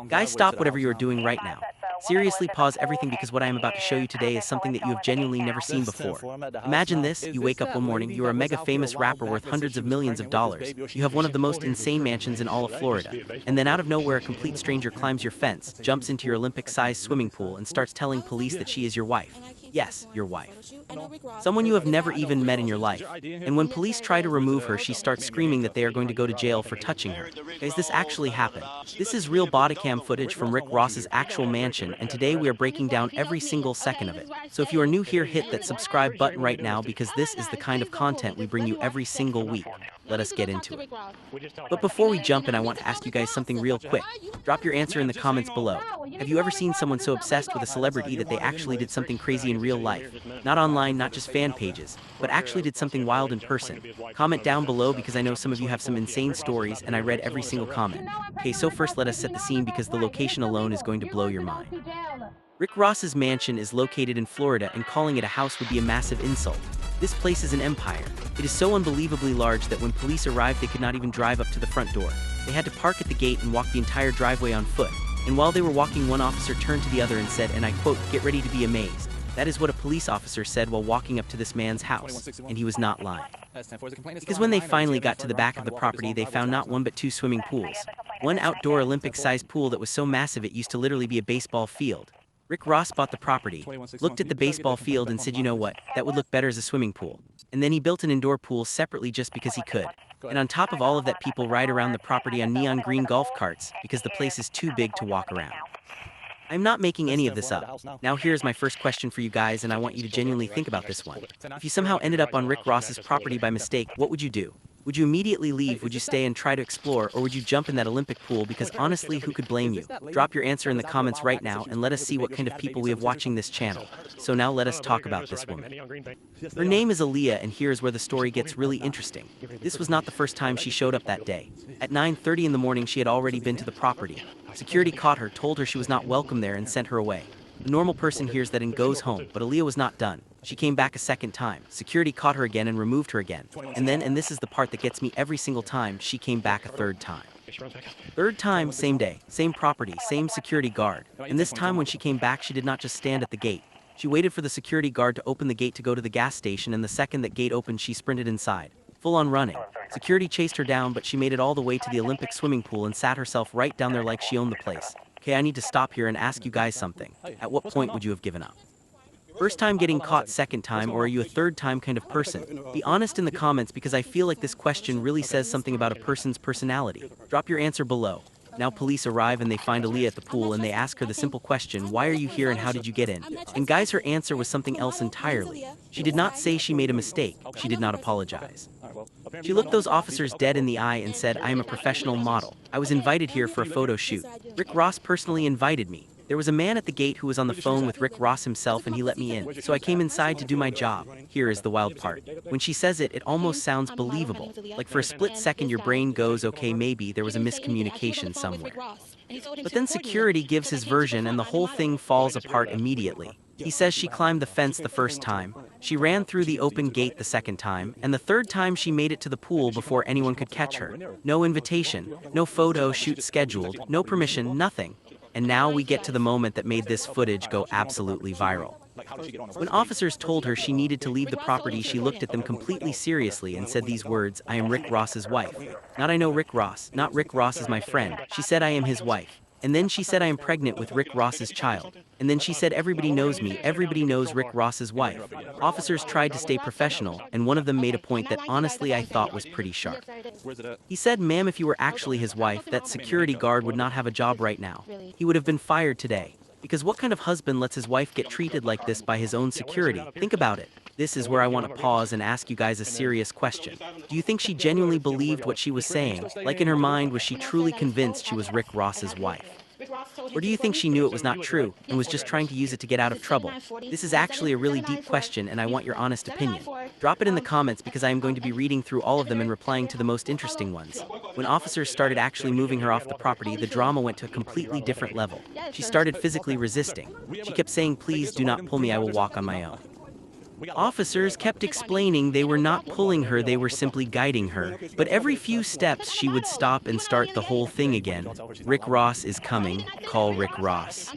Guys, stop whatever you are doing right now. Seriously, pause everything because what I am about to show you today is something that you have genuinely never seen before. Imagine this, you wake up one morning, you are a mega famous rapper worth hundreds of millions of dollars, you have one of the most insane mansions in all of Florida, and then out of nowhere a complete stranger climbs your fence, jumps into your Olympic-sized swimming pool and starts telling police that she is your wife. Yes, your wife. Someone you have never even met in your life. And when police try to remove her, she starts screaming that they are going to go to jail for touching her. Guys, this actually happened. This is real bodycam footage from Rick Ross's actual mansion, and today we are breaking down every single second of it. So if you are new here, hit that subscribe button right now because this is the kind of content we bring you every single week. Let us get into it. But before we jump in, I want to ask you guys something real quick. Drop your answer in the comments below. Have you ever seen someone so obsessed with a celebrity that they actually did something crazy in real life? Not online, not just fan pages, but actually did something wild in person. Comment down below because I know some of you have some insane stories and I read every single comment. Okay, so first let us set the scene because the location alone is going to blow your mind. Rick Ross's mansion is located in Florida, and calling it a house would be a massive insult. This place is an empire. It is so unbelievably large that when police arrived they could not even drive up to the front door. They had to park at the gate and walk the entire driveway on foot. And while they were walking, one officer turned to the other and said, and I quote, "Get ready to be amazed." That is what a police officer said while walking up to this man's house, and he was not lying. Because when they finally got to the back of the property, they found not one but two swimming pools. One outdoor Olympic-sized pool that was so massive it used to literally be a baseball field. Rick Ross bought the property, looked at the baseball field and said, you know what, that would look better as a swimming pool. And then he built an indoor pool separately just because he could. And on top of all of that, people ride around the property on neon green golf carts because the place is too big to walk around. I'm not making any of this up. Now here's my first question for you guys, and I want you to genuinely think about this one. If you somehow ended up on Rick Ross's property by mistake, what would you do? Would you immediately leave, would you stay and try to explore, or would you jump in that Olympic pool? Because honestly, who could blame you? Drop your answer in the comments right now and let us see what kind of people we have watching this channel. So now let us talk about this woman. Her name is Aaliyah, and here's where the story gets really interesting. This was not the first time she showed up that day. At 9:30 in the morning she had already been to the property. Security caught her, told her she was not welcome there and sent her away. A normal person hears that and goes home, but Aaliyah was not done. She came back a second time. Security caught her again and removed her again. And then, and this is the part that gets me every single time, she came back a third time. Third time, same day, same property, same security guard. And this time when she came back, she did not just stand at the gate. She waited for the security guard to open the gate to go to the gas station, and the second that gate opened, she sprinted inside, full on running. Security chased her down, but she made it all the way to the Olympic swimming pool and sat herself right down there like she owned the place. Okay, I need to stop here and ask you guys something. At what point would you have given up? First time getting caught, second time, or are you a third time kind of person? Be honest in the comments because I feel like this question really says something about a person's personality. Drop your answer below. Now police arrive and they find Aaliyah at the pool and they ask her the simple question, why are you here and how did you get in? And guys, her answer was something else entirely. She did not say she made a mistake. She did not apologize. She looked those officers dead in the eye and said, I am a professional model. I was invited here for a photo shoot. Rick Ross personally invited me. There was a man at the gate who was on the phone with Rick Ross himself and he let me in. So I came inside to do my job. Here is the wild part. When she says it, it almost sounds believable. Like for a split second your brain goes, okay, maybe there was a miscommunication somewhere. But then security gives his version and the whole thing falls apart immediately. He says she climbed the fence the first time, she ran through the open gate the second time, and the third time she made it to the pool before anyone could catch her. No invitation, no photo shoot scheduled, no permission, nothing. And now we get to the moment that made this footage go absolutely viral. When officers told her she needed to leave the property, she looked at them completely seriously and said these words, I am Rick Ross's wife. Not I know Rick Ross, not Rick Ross is my friend. She said I am his wife. And then she said I am pregnant with Rick Ross's child. And then she said everybody knows me, everybody knows Rick Ross's wife. Officers tried to stay professional, and one of them made a point that honestly I thought was pretty sharp. He said, ma'am, if you were actually his wife, that security guard would not have a job right now. He would have been fired today. Because what kind of husband lets his wife get treated like this by his own security? Think about it. This is where I want to pause and ask you guys a serious question. Do you think she genuinely believed what she was saying? Like in her mind, was she truly convinced she was Rick Ross's wife? Or do you think she knew it was not true and was just trying to use it to get out of trouble? This is actually a really deep question and I want your honest opinion. Drop it in the comments because I am going to be reading through all of them and replying to the most interesting ones. When officers started actually moving her off the property, the drama went to a completely different level. She started physically resisting. She kept saying, please do not pull me, I will walk on my own. Officers kept explaining they were not pulling her, they were simply guiding her. But every few steps she would stop and start the whole thing again. Rick Ross is coming. Call Rick Ross.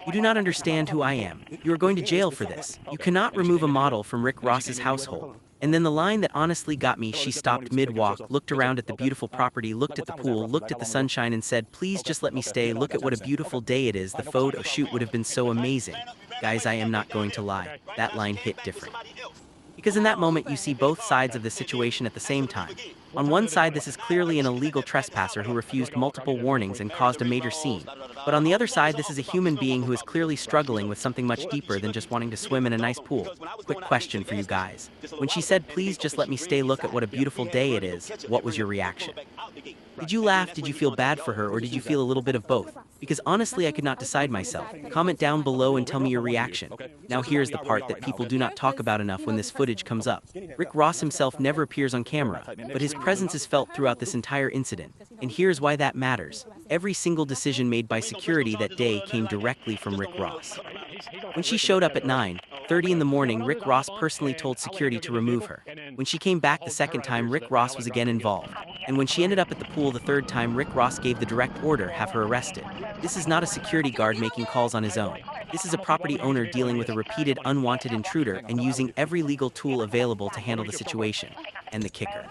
You do not understand who I am. You are going to jail for this. You cannot remove a model from Rick Ross's household. And then the line that honestly got me, she stopped mid-walk, looked around at the beautiful property, looked at the pool, looked at the sunshine and said, "Please just let me stay. Look at what a beautiful day it is. The photo shoot would have been so amazing." Guys, I am not going to lie. That line hit different. Because in that moment you see both sides of the situation at the same time. On one side, this is clearly an illegal trespasser who refused multiple warnings and caused a major scene. But on the other side, this is a human being who is clearly struggling with something much deeper than just wanting to swim in a nice pool. Quick question for you guys. When she said, "Please just let me stay, look at what a beautiful day it is," what was your reaction? Did you laugh, did you feel bad for her, or did you feel a little bit of both? Because honestly, I could not decide myself. Comment down below and tell me your reaction. Now here's the part that people do not talk about enough when this footage comes up. Rick Ross himself never appears on camera, but his presence is felt throughout this entire incident. And here's why that matters. Every single decision made by security that day came directly from Rick Ross. When she showed up at 9:30 in the morning, Rick Ross personally told security to remove her. When she came back the second time, Rick Ross was again involved. And when she ended up at the pool the third time, Rick Ross gave the direct order, have her arrested. This is not a security guard making calls on his own. This is a property owner dealing with a repeated unwanted intruder and using every legal tool available to handle the situation. And the kicker.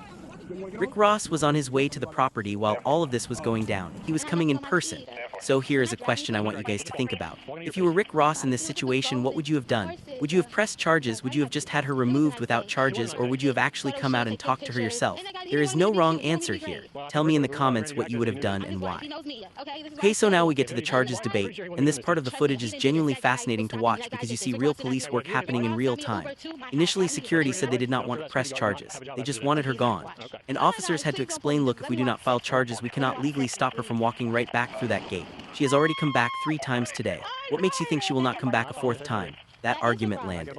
Rick Ross was on his way to the property while all of this was going down. He was coming in person. So here is a question I want you guys to think about. If you were Rick Ross in this situation, what would you have done? Would you have pressed charges? Would you have just had her removed without charges? Or would you have actually come out and talked to her yourself? There is no wrong answer here. Tell me in the comments what you would have done and why. Okay, so now we get to the charges debate, and this part of the footage is genuinely fascinating to watch because you see real police work happening in real time. Initially, security said they did not want to press charges. They just wanted her gone. And officers had to explain, look, if we do not file charges, we cannot legally stop her from walking right back through that gate. She has already come back 3 times today. What makes you think she will not come back a 4th time? That argument landed.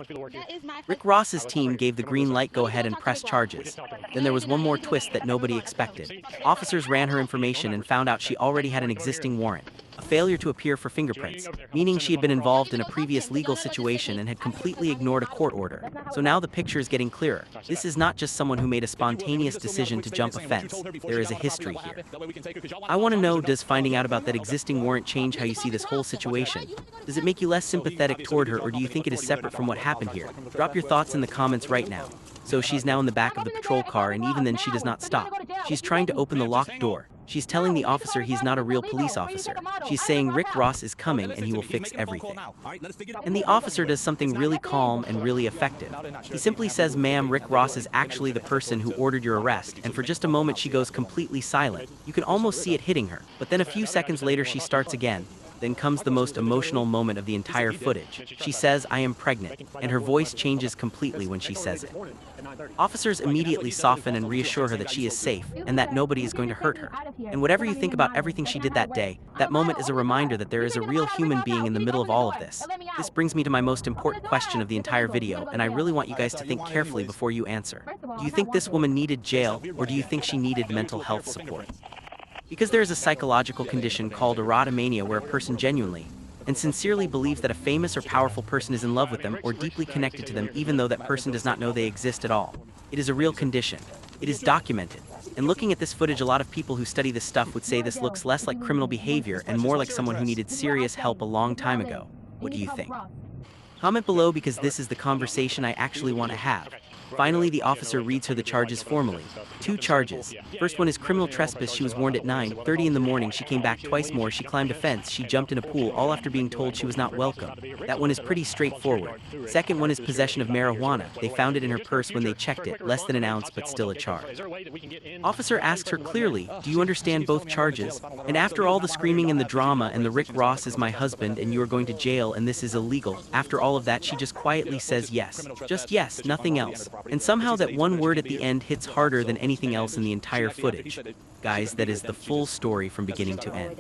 Rick Ross's team gave the green light, go ahead and press charges. Then there was one more twist that nobody expected. Officers ran her information and found out she already had an existing warrant. A failure to appear for fingerprints, meaning she had been involved in a previous legal situation and had completely ignored a court order. So now the picture is getting clearer. This is not just someone who made a spontaneous decision to jump a fence. There is a history here. I want to know, does finding out about that existing warrant change how you see this whole situation? Does it make you less sympathetic toward her, or do you think it is separate from what happened here? Drop your thoughts in the comments right now. So she's now in the back of the patrol car, and even then she does not stop. She's trying to open the locked door. She's telling the officer he's not a real police officer. She's saying Rick Ross is coming and he will fix everything. And the officer does something really calm and really effective. He simply says, "Ma'am, Rick Ross is actually the person who ordered your arrest," and for just a moment she goes completely silent. You can almost see it hitting her. But then a few seconds later she starts again. Then comes the most emotional moment of the entire footage. She says, "I am pregnant," and her voice changes completely when she says it. Officers immediately soften and reassure her that she is safe and that nobody is going to hurt her. And whatever you think about everything she did that day, that moment is a reminder that there is a real human being in the middle of all of this. This brings me to my most important question of the entire video, and I really want you guys to think carefully before you answer. Do you think this woman needed jail, or do you think she needed mental health support? Because there is a psychological condition called erotomania where a person genuinely and sincerely believes that a famous or powerful person is in love with them or deeply connected to them even though that person does not know they exist at all. It is a real condition. It is documented. And looking at this footage, a lot of people who study this stuff would say this looks less like criminal behavior and more like someone who needed serious help a long time ago. What do you think? Comment below because this is the conversation I actually want to have. Finally, the officer reads her the charges formally. 2 charges. First one is criminal trespass. She was warned at 9:30 in the morning. She came back twice more. She climbed a fence. She jumped in a pool, all after being told she was not welcome. That one is pretty straightforward. Second one is possession of marijuana. They found it in her purse when they checked it. Less than an ounce, but still a charge. Officer asks her clearly, "Do you understand both charges?" And after all the screaming and the drama and the "Rick Ross is my husband and you are going to jail and this is illegal," after all of that she just quietly says yes. Just yes, nothing else. And somehow that one word at the end hits harder than anything else in the entire footage. Guys, that is the full story from beginning to end.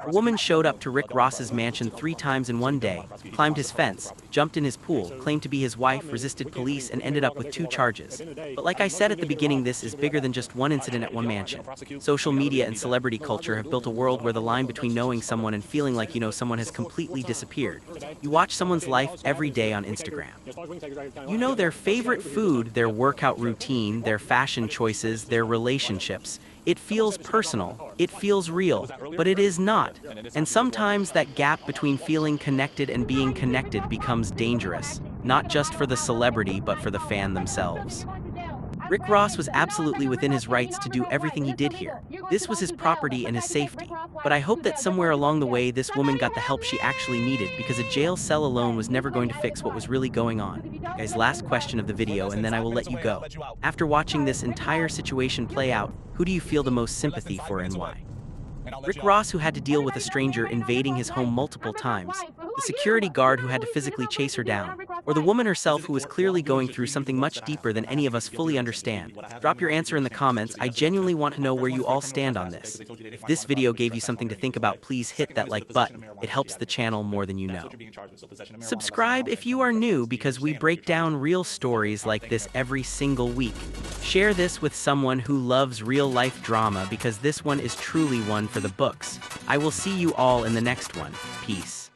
A woman showed up to Rick Ross's mansion 3 times in one day, climbed his fence, jumped in his pool, claimed to be his wife, resisted police, and ended up with 2 charges. But like I said at the beginning, this is bigger than just one incident at one mansion. Social media and celebrity culture have built a world where the line between knowing someone and feeling like you know someone has completely disappeared. You watch someone's life every day on Instagram. You know their favorite food, their workout routine, their fashion choices, their relationships. It feels personal, it feels real, but it is not. And sometimes that gap between feeling connected and being connected becomes dangerous, not just for the celebrity but for the fan themselves. Rick Ross was absolutely within his rights to do everything he did here. This was his property and his safety. But I hope that somewhere along the way this woman got the help she actually needed, because a jail cell alone was never going to fix what was really going on. Guys, last question of the video and then I will let you go. After watching this entire situation play out, who do you feel the most sympathy for and why? Rick Ross, who had to deal with a stranger invading his home multiple times, the security guard who had to physically chase her down, or the woman herself who was clearly going through something much deeper than any of us fully understand? Drop your answer in the comments. I genuinely want to know where you all stand on this. If this video gave you something to think about, please hit that like button. It helps the channel more than you know. Subscribe if you are new, because we break down real stories like this every single week. Share this with someone who loves real-life drama, because this one is truly one for the books. I will see you all in the next one. Peace.